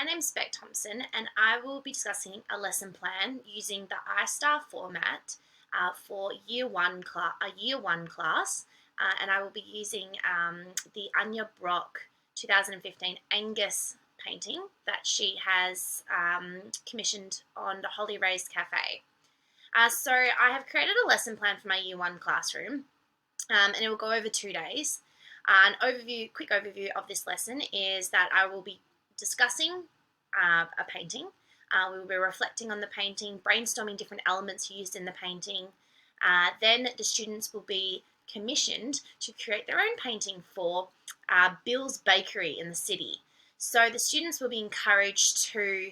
my name's Beck Thompson, and I will be discussing a lesson plan using the iStar format for a year one class, and I will be using the Anya Brock 2015 Angus painting that she has commissioned on the Holly Raised Cafe. So I have created a lesson plan for my year one classroom, and it will go over 2 days. Quick overview of this lesson is that I will be discussing a painting. We will be reflecting on the painting, brainstorming different elements used in the painting. Then the students will be commissioned to create their own painting for Bill's Bakery in the city. So the students will be encouraged to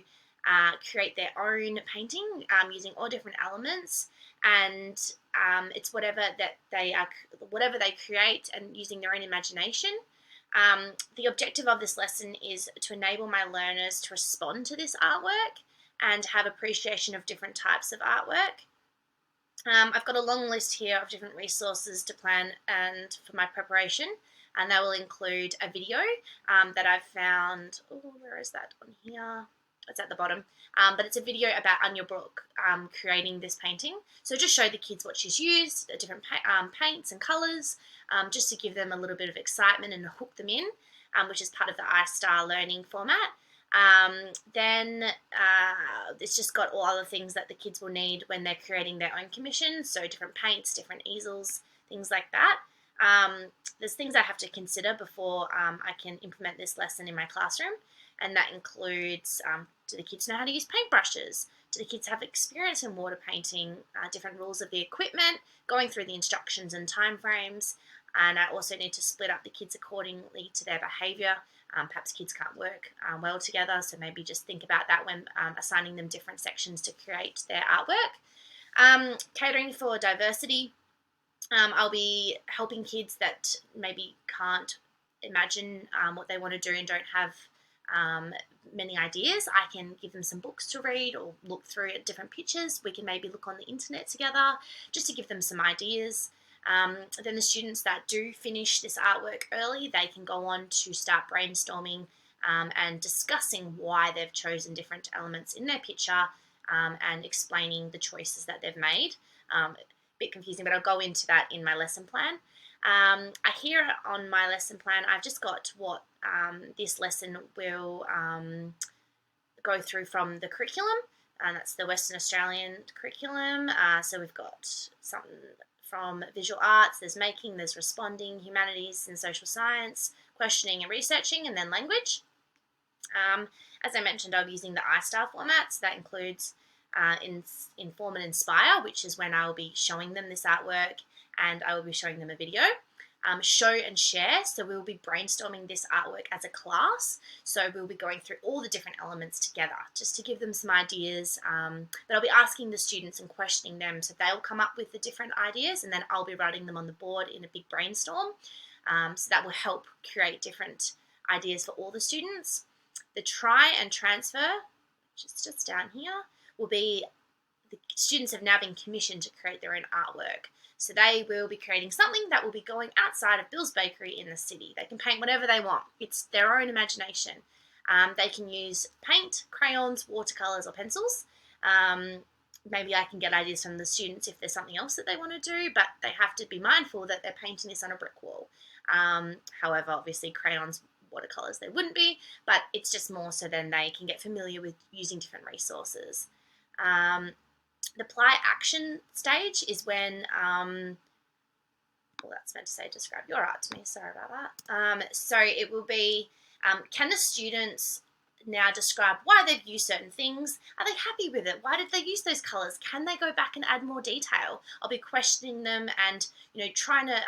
create their own painting using all different elements, and it's whatever they create and using their own imagination. The objective of this lesson is to enable my learners to respond to this artwork and have appreciation of different types of artwork. I've got a long list here of different resources to plan and for my preparation, and that will include a video that I've found. Oh, where is that on here? It's at the bottom, but it's a video about Anya Brook creating this painting. So just show the kids what she's used, the different paints and colours, just to give them a little bit of excitement and hook them in, which is part of the iStar learning format. Then it's just got all other things that the kids will need when they're creating their own commissions, so different paints, different easels, things like that. There's things I have to consider before I can implement this lesson in my classroom, and that includes do the kids know how to use paintbrushes? Do the kids have experience in water painting? Different rules of the equipment, going through the instructions and timeframes, and I also need to split up the kids accordingly to their behaviour. Perhaps kids can't work well together, so maybe just think about that when assigning them different sections to create their artwork. Catering for diversity. I'll be helping kids that maybe can't imagine what they want to do and don't have many ideas. I can give them some books to read or look through at different pictures. We can maybe look on the internet together just to give them some ideas. Then the students that do finish this artwork early, they can go on to start brainstorming and discussing why they've chosen different elements in their picture and explaining the choices that they've made. A bit confusing, but I'll go into that in my lesson plan. Here on my lesson plan, I've just got what this lesson will go through from the curriculum, and that's the Western Australian curriculum. So we've got something from visual arts, there's making, there's responding, humanities and social science, questioning and researching, and then language. As I mentioned, I'll be using the iStar format, so that includes Inform and Inspire, which is when I'll be showing them this artwork and I will be showing them a video. Show and Share, so we'll be brainstorming this artwork as a class, so we'll be going through all the different elements together just to give them some ideas, but I'll be asking the students and questioning them, so they'll come up with the different ideas and then I'll be writing them on the board in a big brainstorm, so that will help create different ideas for all the students. The Try and Transfer, which is just down here, will be the students have now been commissioned to create their own artwork. So they will be creating something that will be going outside of Bill's Bakery in the city. They can paint whatever they want. It's their own imagination. They can use paint, crayons, watercolours or pencils. Maybe I can get ideas from the students if there's something else that they want to do, but they have to be mindful that they're painting this on a brick wall. However, obviously crayons, watercolours they wouldn't be, but it's just more so then they can get familiar with using different resources. The apply action stage is when, well, that's meant to say describe your art to me, sorry about that. So it will be, can the students now describe why they've used certain things? Are they happy with it? Why did they use those colours? Can they go back and add more detail? I'll be questioning them and, trying to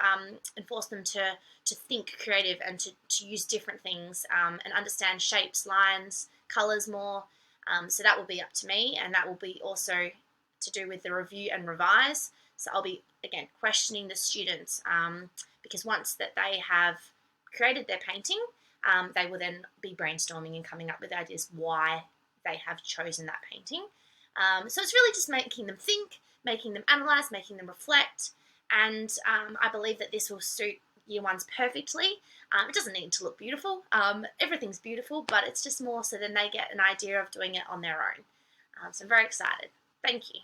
enforce them to think creative and to use different things and understand shapes, lines, colours more. So that will be up to me, and that will be also to do with the review and revise. So I'll be, again, questioning the students because once that they have created their painting, they will then be brainstorming and coming up with ideas why they have chosen that painting. So it's really just making them think, making them analyse, making them reflect, and I believe that this will suit year ones perfectly. It doesn't need to look beautiful. Everything's beautiful, but it's just more so then they get an idea of doing it on their own. So I'm very excited. Thank you.